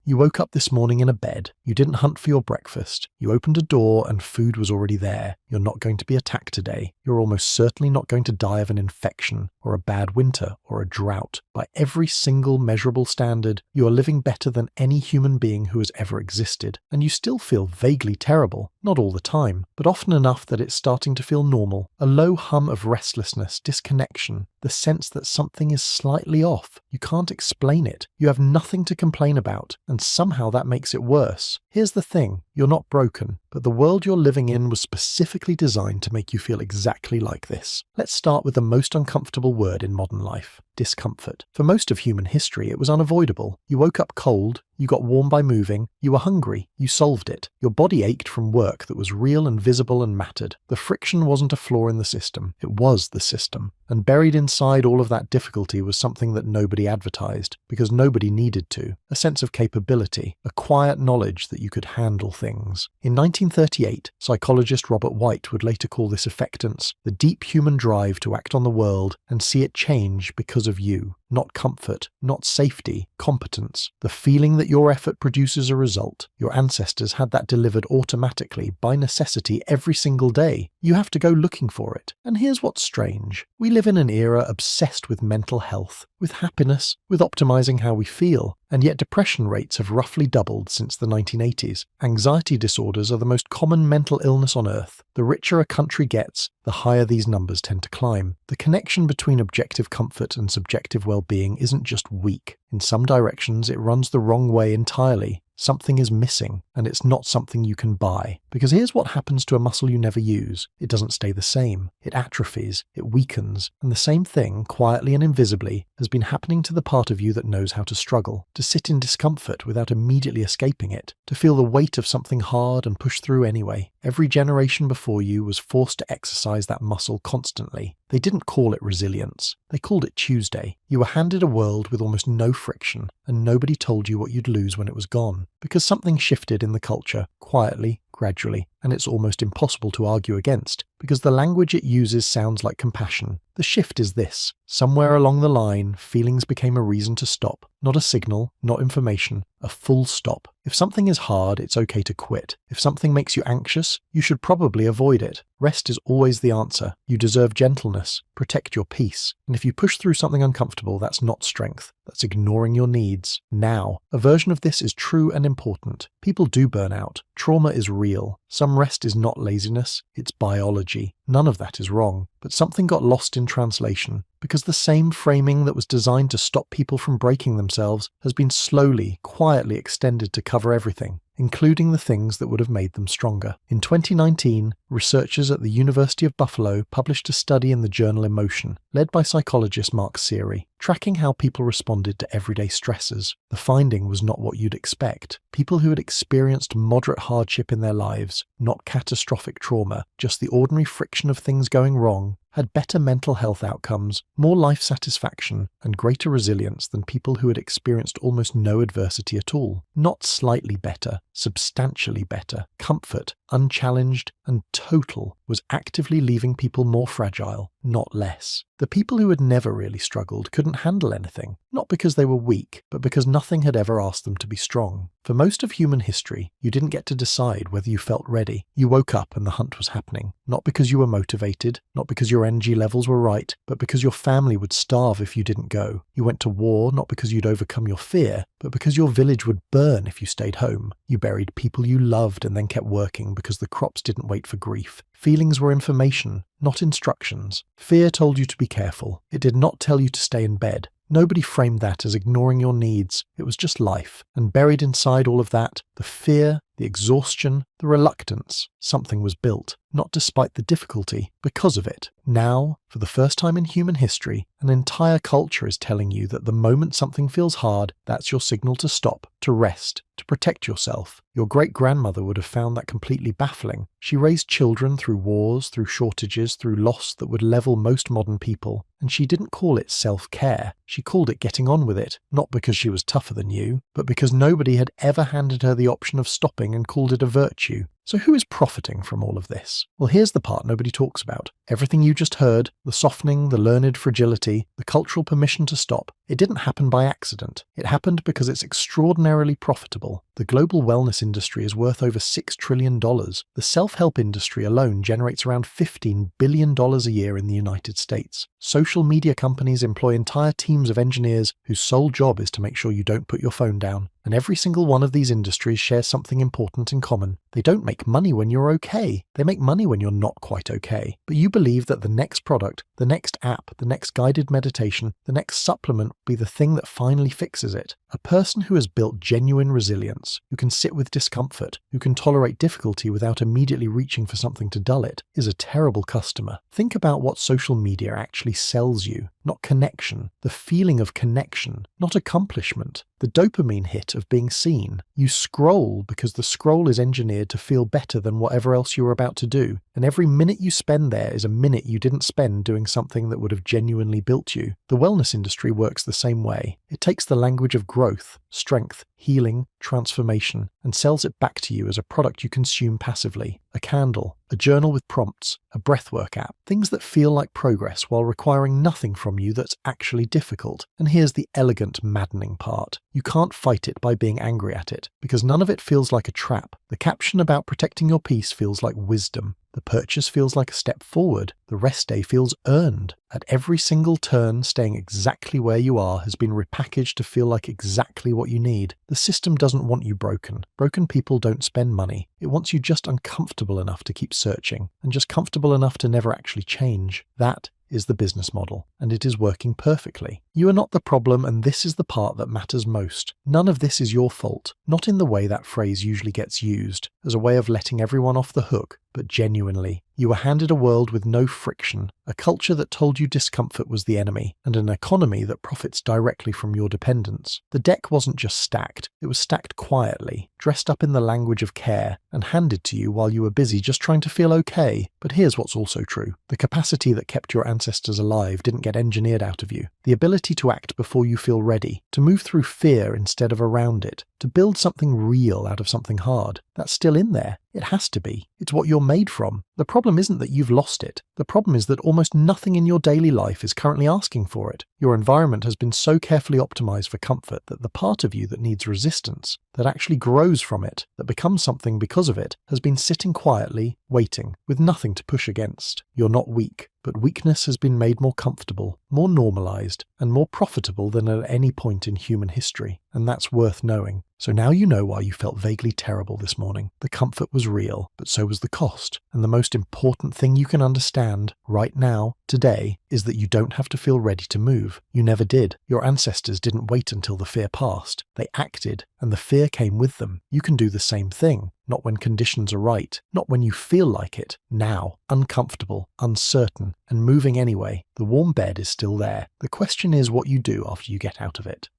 You woke up this morning in a bed. You didn't hunt for your breakfast. You opened a door and food was already there. You're not going to be attacked today. You're almost certainly not going to die of an infection or a bad winter or a drought. By every single measurable standard, you are living better than any human being who has ever existed. And you still feel vaguely terrible. Not all the time, but often enough that it's starting to feel normal. A low hum of restlessness, disconnection, the sense that something is slightly off. You can't explain it. You have nothing to complain about, and somehow that makes it worse. Here's the thing, you're not broken, but the world you're living in was specifically designed to make you feel exactly like this. Let's start with the most uncomfortable word in modern life: discomfort. For most of human history, it was unavoidable. You woke up cold, you got warm by moving, you were hungry, you solved it. Your body ached from work that was real and visible and mattered. The friction wasn't a flaw in the system, it was the system. And buried inside all of that difficulty was something that nobody advertised, because nobody needed to. A sense of capability, a quiet knowledge that you could handle things. In 1938, psychologist Robert White would later call this affectance the deep human drive to act on the world and see it change because of you. Not comfort, not safety, competence. The feeling that your effort produces a result. Your ancestors had that delivered automatically, by necessity, every single day. You have to go looking for it. And here's what's strange. We live in an era obsessed with mental health, with happiness, with optimizing how we feel. And yet depression rates have roughly doubled since the 1980s. Anxiety disorders are the most common mental illness on Earth. The richer a country gets, the higher these numbers tend to climb. The connection between objective comfort and subjective well-being isn't just weak. In some directions, it runs the wrong way entirely. Something is missing, and it's not something you can buy. Because here's what happens to a muscle you never use. It doesn't stay the same. It atrophies, it weakens, and the same thing, quietly and invisibly, has been happening to the part of you that knows how to struggle, to sit in discomfort without immediately escaping it, to feel the weight of something hard and push through anyway. Every generation before you was forced to exercise that muscle constantly. They didn't call it resilience. They called it Tuesday. You were handed a world with almost no friction, and nobody told you what you'd lose when it was gone. Because something shifted in the culture, quietly, gradually, and it's almost impossible to argue against, because the language it uses sounds like compassion. The shift is this. Somewhere along the line, feelings became a reason to stop. Not a signal, not information, a full stop. If something is hard, it's okay to quit. If something makes you anxious, you should probably avoid it. Rest is always the answer. You deserve gentleness. Protect your peace. And if you push through something uncomfortable, that's not strength. That's ignoring your needs. Now, a version of this is true and important. People do burn out. Trauma is real. Some rest is not laziness, it's biology. None of that is wrong. But something got lost in translation, because the same framing that was designed to stop people from breaking themselves has been slowly, quietly extended to cover everything, including the things that would have made them stronger. In 2019, researchers at the University of Buffalo published a study in the journal Emotion, led by psychologist Mark Seary, tracking how people responded to everyday stressors. The finding was not what you'd expect. People who had experienced moderate hardship in their lives, not catastrophic trauma, just the ordinary friction of things going wrong, had better mental health outcomes, more life satisfaction, and greater resilience than people who had experienced almost no adversity at all. Not slightly better, substantially better. Comfort, unchallenged and total, was actively leaving people more fragile, not less. The people who had never really struggled couldn't handle anything, not because they were weak, but because nothing had ever asked them to be strong. For most of human history, you didn't get to decide whether you felt ready. You woke up and the hunt was happening, not because you were motivated, not because your energy levels were right, but because your family would starve if you didn't go. You went to war not because you'd overcome your fear, but because your village would burn if you stayed home. You buried people you loved and then kept working because the crops didn't wait for grief. Feelings were information, not instructions. Fear told you to be careful. It did not tell you to stay in bed. Nobody framed that as ignoring your needs. It was just life. And buried inside all of that, the fear, the exhaustion, the reluctance, something was built. Not despite the difficulty, because of it. Now, for the first time in human history, an entire culture is telling you that the moment something feels hard, that's your signal to stop, to rest, to protect yourself. Your great-grandmother would have found that completely baffling. She raised children through wars, through shortages, through loss that would level most modern people, and she didn't call it self-care. She called it getting on with it, not because she was tougher than you, but because nobody had ever handed her the option of stopping and called it a virtue. So who is profiting from all of this? Well, here's the part nobody talks about. Everything you just heard, the softening, the learned fragility, the cultural permission to stop, it didn't happen by accident. It happened because it's extraordinarily profitable. The global wellness industry is worth over $6 trillion. The self-help industry alone generates around $15 billion a year in the United States. Social media companies employ entire teams of engineers whose sole job is to make sure you don't put your phone down. And every single one of these industries shares something important in common. They don't make money when you're okay. They make money when you're not quite okay. But you believe that the next product, the next app, the next guided meditation, the next supplement will be the thing that finally fixes it. A person who has built genuine resilience, who can sit with discomfort, who can tolerate difficulty without immediately reaching for something to dull it, is a terrible customer. Think about what social media actually sells you. Not connection, the feeling of connection, not accomplishment, the dopamine hit of being seen. You scroll because the scroll is engineered to feel better than whatever else you were about to do, and every minute you spend there is a minute you didn't spend doing something that would have genuinely built you. The wellness industry works the same way. It takes the language of growth, strength, healing, transformation, and sells it back to you as a product you consume passively. A candle, a journal with prompts, a breathwork app, things that feel like progress while requiring nothing from you that's actually difficult. And here's the elegant, maddening part. You can't fight it by being angry at it, because none of it feels like a trap. The caption about protecting your peace feels like wisdom. The purchase feels like a step forward. The rest day feels earned. At every single turn, staying exactly where you are has been repackaged to feel like exactly what you need. The system doesn't want you broken. Broken people don't spend money. It wants you just uncomfortable enough to keep searching, and just comfortable enough to never actually change. That is the business model, and it is working perfectly. You are not the problem, and this is the part that matters most. None of this is your fault, not in the way that phrase usually gets used, as a way of letting everyone off the hook, but genuinely. You were handed a world with no friction, a culture that told you discomfort was the enemy, and an economy that profits directly from your dependence. The deck wasn't just stacked, it was stacked quietly, dressed up in the language of care, and handed to you while you were busy just trying to feel okay. But here's what's also true. The capacity that kept your ancestors alive didn't get engineered out of you. The ability to act before you feel ready, to move through fear instead of around it, to build something real out of something hard, that's still in there. It has to be. It's what you're made from. The problem isn't that you've lost it. The problem is that almost nothing in your daily life is currently asking for it. Your environment has been so carefully optimized for comfort that the part of you that needs resistance, that actually grows from it, that becomes something because of it, has been sitting quietly, waiting, with nothing to push against. You're not weak, but weakness has been made more comfortable, more normalized, and more profitable than at any point in human history. And that's worth knowing. So now you know why you felt vaguely terrible this morning. The comfort was real, but so was the cost. And the most important thing you can understand right now, today, is that you don't have to feel ready to move. You never did. Your ancestors didn't wait until the fear passed. They acted, and the fear came with them. You can do the same thing. Not when conditions are right, not when you feel like it. Now, uncomfortable, uncertain, and moving anyway. The warm bed is still there. The question is what you do after you get out of it.